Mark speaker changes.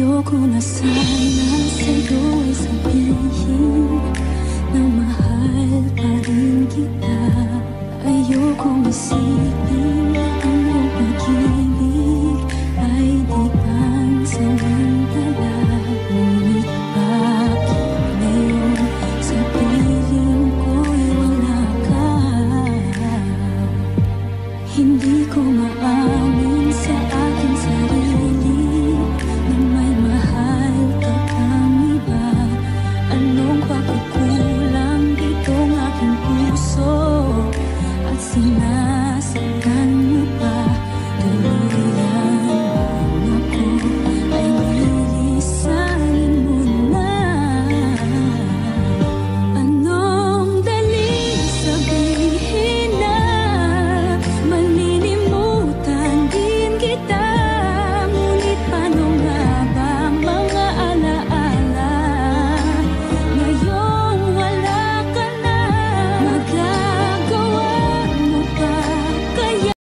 Speaker 1: Ayoko na sana sa'yo ay sabihin na mahal pa rin kita. Ayokong isipin